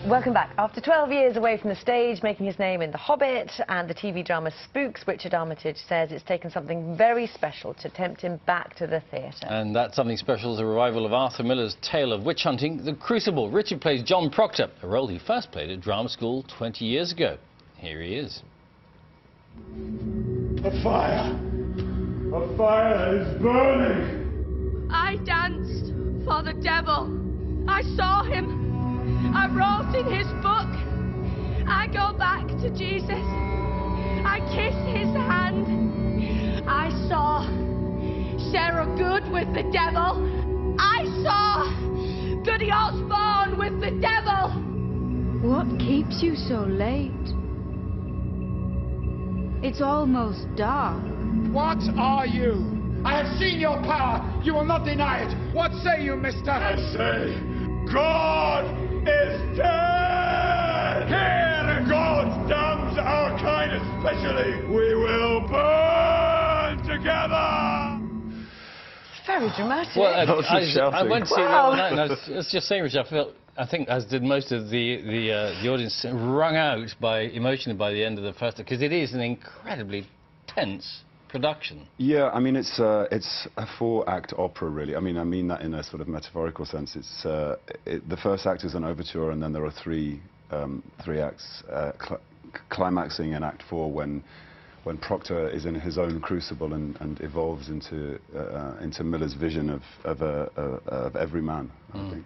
Welcome back. After 12 years away from the stage, making his name in The Hobbit and the TV drama Spooks, Richard Armitage says it's taken something very special to tempt him back to the theatre. And that something special is a revival of Arthur Miller's tale of witch hunting, The Crucible. Richard plays John Proctor, a role he first played at drama school 20 years ago. Here he is. A fire! A fire is burning! I danced for the devil. I saw him. I wrote in his book. I go back to Jesus. I kiss his hand. I saw Sarah Good with the devil. I saw Goody Osborne with the devil. What keeps you so late? It's almost dark. What are you? I have seen your power. You will not deny it. What say you, mister? I say, God is dead! Here! God damns our kind especially! We will burn together! Very dramatic. Well, I went to see it the other night, and I was just saying, Richard, I think, as did most of the audience, wrung out emotionally by the end of the first, because it is an incredibly tense production. Yeah, I mean, it's a four-act opera, really. I mean that in a sort of metaphorical sense. It's the first act is an overture, and then there are three acts, climaxing in Act 4 when Proctor is in his own crucible and evolves into Miller's vision of every man, I think.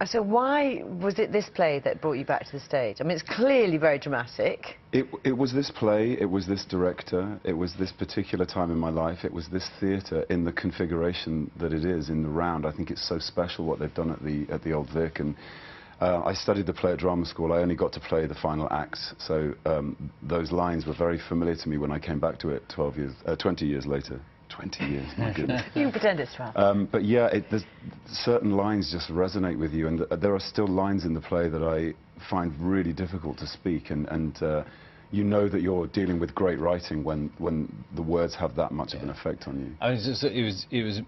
So why was it this play that brought you back to the stage? I mean, it's clearly very dramatic. It was this play, it was this director, it was this particular time in my life, it was this theatre in the configuration that it is, in the round. I think it's so special what they've done at the Old Vic. And I studied the play at drama school. I only got to play the final acts, so those lines were very familiar to me when I came back to it 20 years later. 20 years, my goodness. You can pretend it's 12. But yeah, there's certain lines just resonate with you, and there are still lines in the play that I find really difficult to speak, and you know that you're dealing with great writing when the words have that much of an effect on you. I mean, it was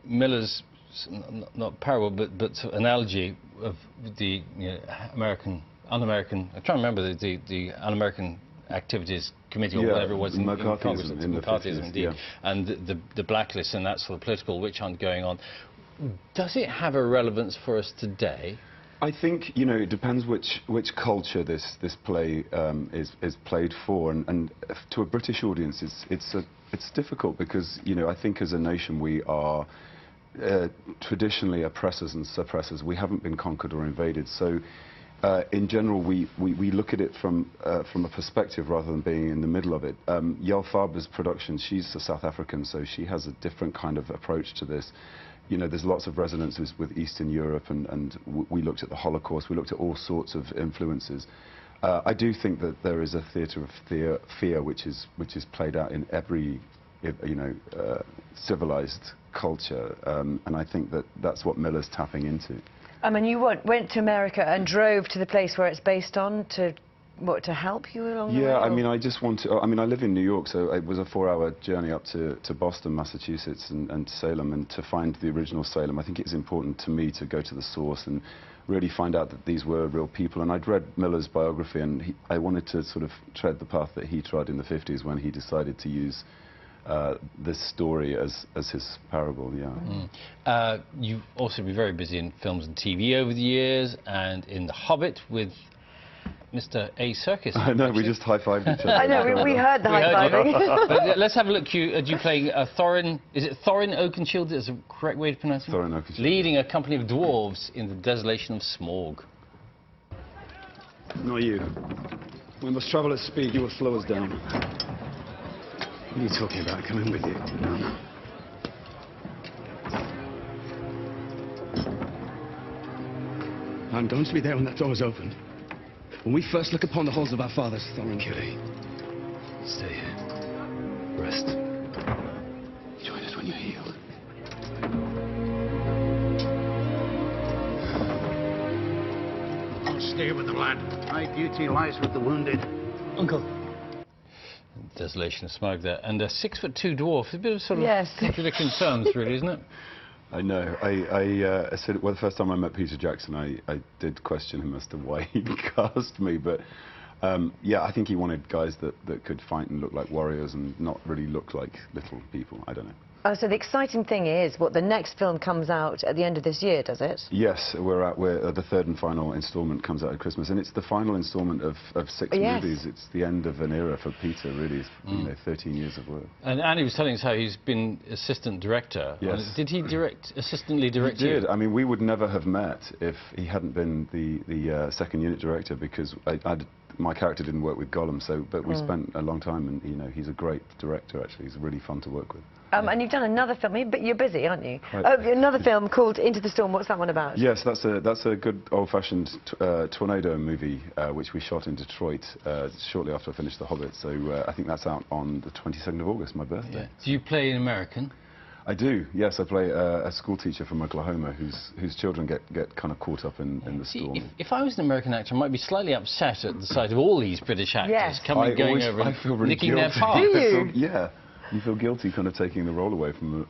Miller's, not parable, but sort of analogy of the un-American, I'm trying to remember the un-American activities committee or whatever it was in Congress, McCarthyism indeed, yeah. And the blacklist and that sort of political witch hunt going on. Does it have a relevance for us today? I think, it depends which culture this play is played for, and to a British audience it's difficult because I think as a nation we are traditionally oppressors and suppressors. We haven't been conquered or invaded, so in general, we look at it from a perspective rather than being in the middle of it. Yael Faber's production, she's a South African, so she has a different kind of approach to this. There's lots of resonances with Eastern Europe, and we looked at the Holocaust, we looked at all sorts of influences. I do think that there is a theatre of fear which is played out in every civilized culture, and I think that's what Miller's tapping into. I mean, you went to America and drove to the place where it's based on to help you along the way? Yeah, I mean, I live in New York, so it was a 4-hour journey up to Boston, Massachusetts, and Salem, and to find the original Salem. I think it's important to me to go to the source and really find out that these were real people. And I'd read Miller's biography, and I wanted to sort of tread the path that he trod in the 50s when he decided to use this story as his parable, yeah. You've also been very busy in films and TV over the years, and in The Hobbit with Mr. A. Serkis. I know, we just high-fived each other. I know, we heard the high-fiving. Let's have a look. You playing Thorin, is it Thorin Oakenshield, is the correct way to pronounce it? Thorin Oakenshield. Leading a company of dwarves in the desolation of Smorg. Not you. We must travel at speed, you will slow us down. What are you talking about? Come in with you. No. I'm going to be there when that door is opened. When we first look upon the halls of our fathers, Thorin Killy. Stay here. Rest. Join us when you're healed. I'll stay with the lad. My duty lies with the wounded. Uncle. Desolation of Smorg there, and a 6'2" dwarf. A bit of sort of contradicting terms, really, isn't it? I know. I said, well, the first time I met Peter Jackson, I did question him as to why he'd cast me, but yeah, I think he wanted guys that could fight and look like warriors and not really look like little people. I don't know. Oh, so the exciting thing is, what, the next film comes out at the end of this year, does it? Yes, we're the third and final instalment comes out at Christmas, and it's the final instalment of 6 movies. It's the end of an era for Peter, really. It's, you know, 13 years of work. And Andy was telling us how he's been assistant director. Yes. Did he assistantly direct you? He did. you? I mean, we would never have met if he hadn't been the second unit director, because my character didn't work with Gollum, but we spent a long time, and you know, he's a great director. Actually, he's really fun to work with. And you've done another film, but you're busy, aren't you? Right. Another film called Into the Storm. What's that one about? Yes, that's a good old-fashioned tornado movie, which we shot in Detroit shortly after I finished The Hobbit. So I think that's out on the 22nd of August, my birthday. Yeah. Do you play an American? I do, yes. I play a school teacher from Oklahoma whose children get kind of caught up in the storm. If I was an American actor, I might be slightly upset at the sight of all these British actors going over and nicking their part. Do you? Yeah. You feel guilty kind of taking the role away from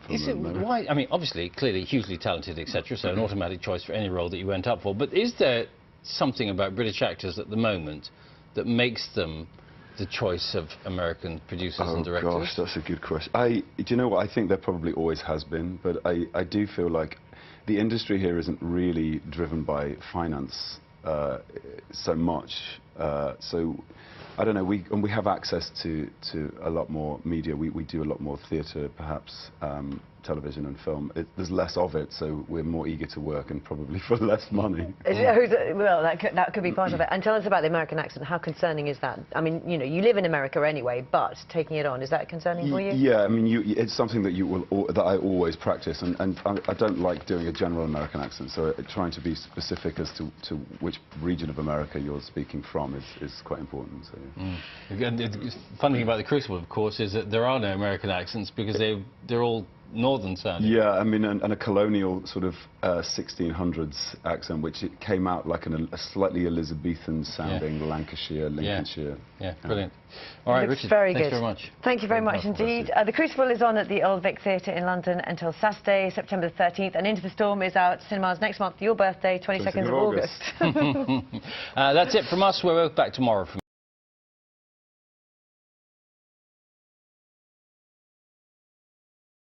why? I mean, obviously, clearly, hugely talented, etc., so an automatic choice for any role that you went up for. But is there something about British actors at the moment that makes them the choice of American producers and directors? Oh, gosh, that's a good question. Do you know what? I think there probably always has been, but I do feel like the industry here isn't really driven by finance so much. So I don't know, we have access to a lot more media. We do a lot more theatre, perhaps, television and film. There's less of it, so we're more eager to work and probably for less money. Well, that could be part of it. And tell us about the American accent. How concerning is that? I mean, you know, you live in America anyway, but taking it on, is that concerning for you? Yeah, I mean, it's something that I always practice, and I don't like doing a general American accent, so trying to be specific as to which region of America you're speaking from is quite important. So. Again, the fun thing about The Crucible, of course, is that there are no American accents because they're all northern sounding. Yeah, I mean, and a colonial sort of 1600s accent, which it came out like a slightly Elizabethan sounding Lancashire, Lincolnshire. Yeah, brilliant. All right, Richard, very thanks good. very much. Thank you very much indeed. The Crucible is on at the Old Vic Theatre in London until Saturday, September the 13th, and Into the Storm is out cinemas next month, your birthday, 22nd of August. That's it from us. We're both back tomorrow.